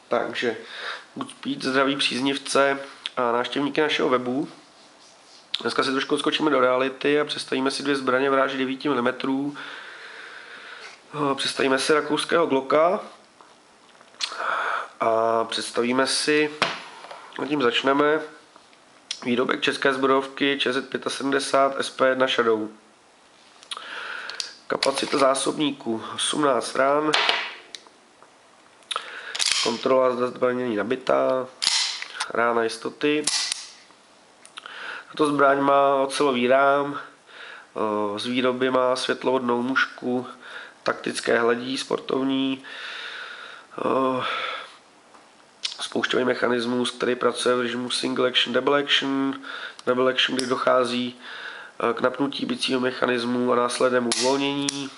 Takže Goodspeed, zdraví příznivce a návštěvníky našeho webu. Dneska si trošku odskočíme do reality a představíme si dvě zbraně v ráži 9 mm. Představíme si rakouského Glocka a představíme si, a tím začneme, výrobek české zbrojovky ČZ75 SP1 Shadow. Kapacita zásobníků 18 ran. Kontrola, zda zbraně není nabitá. Rána jistoty. Tato zbraň má ocelový rám. Z výroby má světlovodnou mušku, taktické hledí, sportovní. Spoušťový mechanismus, který pracuje v režimu single action, double action. Double action, kdy dochází k napnutí bicího mechanismu a následnému uvolnění.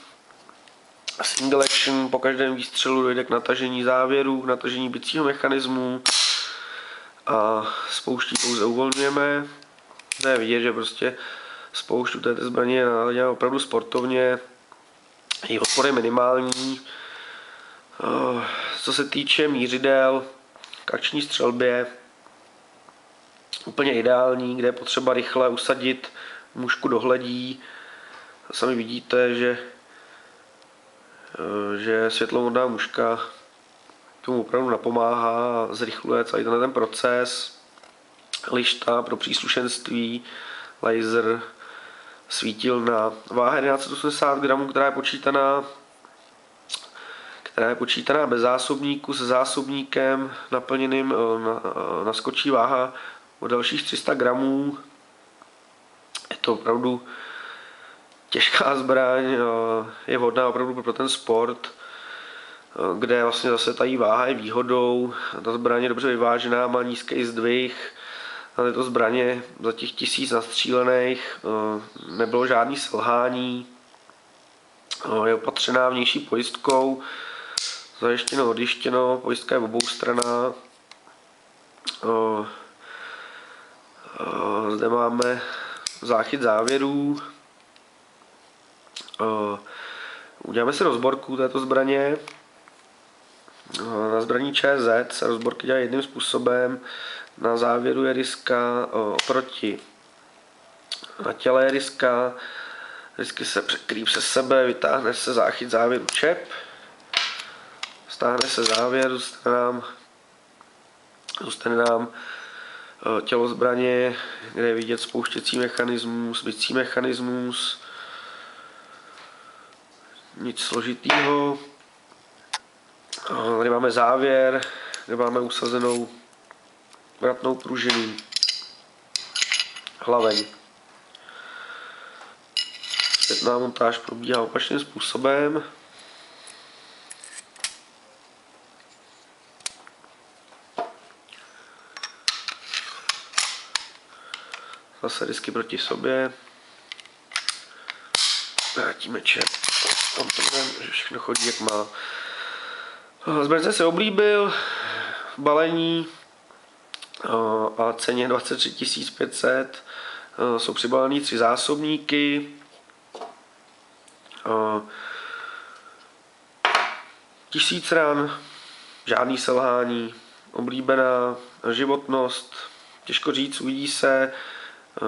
Single action, po každém výstřelu dojde k natažení závěru, k natažení bicího mechanismu a spouští pouze uvolňujeme. To je vidět, že prostě spoušť této zbraně je naladěná opravdu sportovně, její odpor je minimální. Co se týče mířidel k akční střelbě, úplně ideální, kde je potřeba rychle usadit mušku do hledí. Sami vidíte, že světlovodná muška tomu opravdu napomáhá a zrychluje celý ten proces. Lišta pro příslušenství, laser, svítilna, váha 1180 gramů, která je počítaná bez zásobníku, se zásobníkem naplněným, naskočí váha o dalších 300 gramů. Je to opravdu těžká zbraň, je vhodná opravdu pro ten sport, kde vlastně zase ta váha je výhodou. Ta zbraň je dobře vyvážená, má nízký zdvih. Na této zbraně za těch 1000 nastřílených nebylo žádný selhání. Je opatřená vnější pojistkou, zajištěno, odjištěno, pojistka je oboustranná. Zde máme záchyt závěrů. Uděláme si rozborku této zbraně. Na zbraní ČZ se rozborky dělají jedním způsobem. Na závěru je riska oproti na těle je riska. Risky se překryjí přes sebe, vytáhne se záchyt závěru čep. Stáhne se závěr, zůstane nám tělo zbraně, kde je vidět spouštěcí mechanismus, bicí mechanismus. Nic složitýho. Tady máme závěr, kde máme usazenou vratnou pružinu, hlaveň. Zpětná montáž probíhá opačným způsobem. Zase disky proti sobě. Vrátíme čep. Kontrolujeme, že všechno chodí jak má. Zbraň jsem si oblíbil v balení a ceně 23 500. Jsou přibalený 3 zásobníky. 1000 ran, žádný selhání, oblíbená životnost, těžko říct, uvidí se.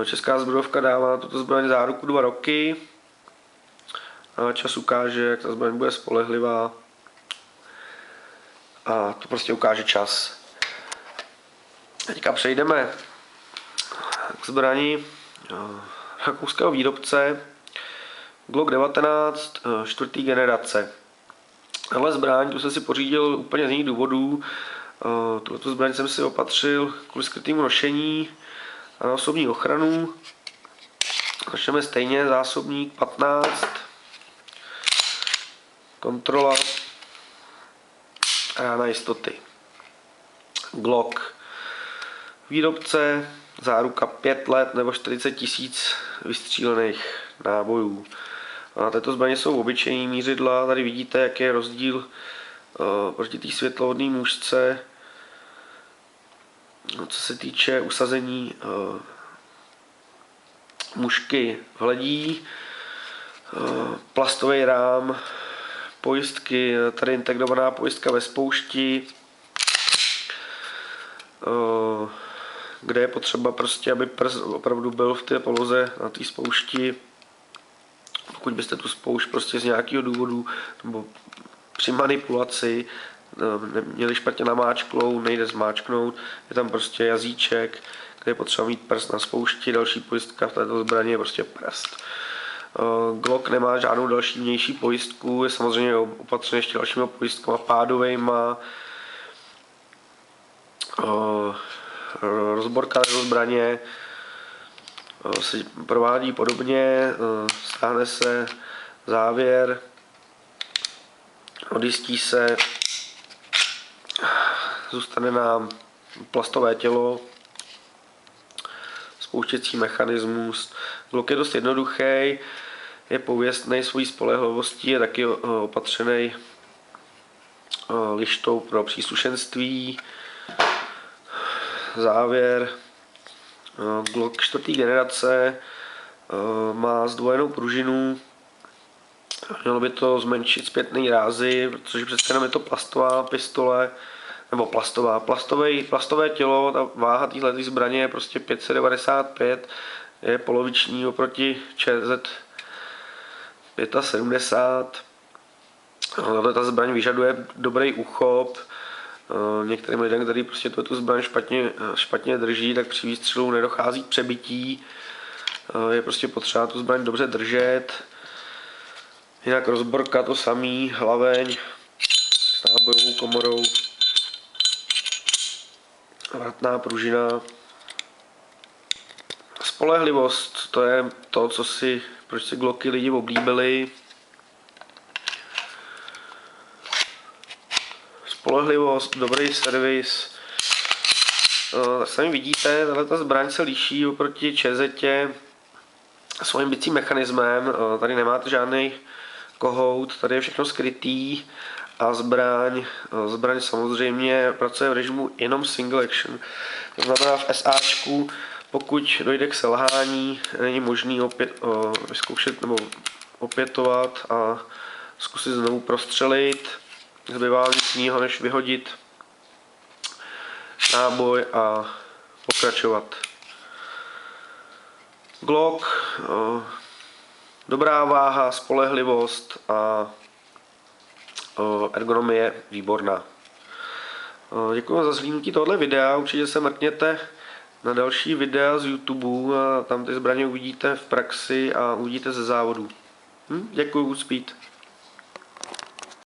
Česká zbrojovka dává tuto zbraň záruku 2 roky. Čas ukáže, jak ta zbraň bude spolehlivá. A to prostě ukáže čas. Teďka přejdeme k zbrani rakouského výrobce Glock 19 čtvrtý generace. Tahle zbraň, tu jsem si pořídil úplně z jiných důvodů. Tuto zbraň jsem si opatřil kvůli skrytému nošení a na osobní ochranu. Začneme stejně, zásobník 15. Kontrola. Rána jistoty. Glock. Výrobce, záruka 5 let nebo 40 000 vystřílených nábojů. A na této zbraně jsou obyčejní mířidla. Tady vidíte, jaký je rozdíl proti té světlovodné mušce. Co se týče usazení mušky v hledí, plastový rám, pojistky, tady integrovaná pojistka ve spoušti, kde je potřeba prostě, aby prst opravdu byl v té poloze na té spoušti. Pokud byste tu spoušť prostě z nějakého důvodu nebo při manipulaci měli špatně namáčklou, nejde zmáčknout, je tam prostě jazyček, kde je potřeba mít prst na spoušti, další pojistka v této zbraně je prostě prst. Glock nemá žádnou další vnější pojistku, je samozřejmě opatřen ještě dalšíma pojistkama pádovejma. Rozborka do zbraně se provádí podobně, stáhne se závěr, odjistí se, zůstane nám plastové tělo, spouštěcí mechanismus. Glock je dost jednoduchý, je pověstný svojí spolehlivostí, je taky opatřený lištou pro příslušenství. Závěr. Glock 4. generace má zdvojenou pružinu. Mělo by to zmenšit zpětný rázy, protože přece jenom je to plastová pistole, nebo plastové tělo, ta váha téhle zbraně je prostě 595, je poloviční oproti ČZ 75. Ta zbraň vyžaduje dobrý úchop. Některým lidem, kteří prostě tu zbraň špatně drží, tak při výstřelu nedochází k přebití. Je prostě potřeba tu zbraň dobře držet. Jinak rozborka to samý, hlaveň s nábojovou komorou, vratná pružina. Spolehlivost, to je to, proč si Glocky lidi oblíbili. Spolehlivost, dobrý servis. Sami vidíte, tato zbraň se liší oproti ČZ svým bicím mechanismem. Tady nemáte žádný kohout, tady je všechno skrytý a zbraň samozřejmě pracuje v režimu jenom single action. To znamená v SAčku, pokud dojde k selhání, není možný vyzkoušet nebo opětovat a zkusit znovu prostřelit. Zbývá nic jiného, než vyhodit náboj a pokračovat. Glock, dobrá váha, spolehlivost a ergonomie výborná. Děkuji za zhlídnutí tohoto videa, určitě se mrkněte na další videa z YouTube a tam ty zbraně uvidíte v praxi a uvidíte ze závodu. Děkuji, Speed.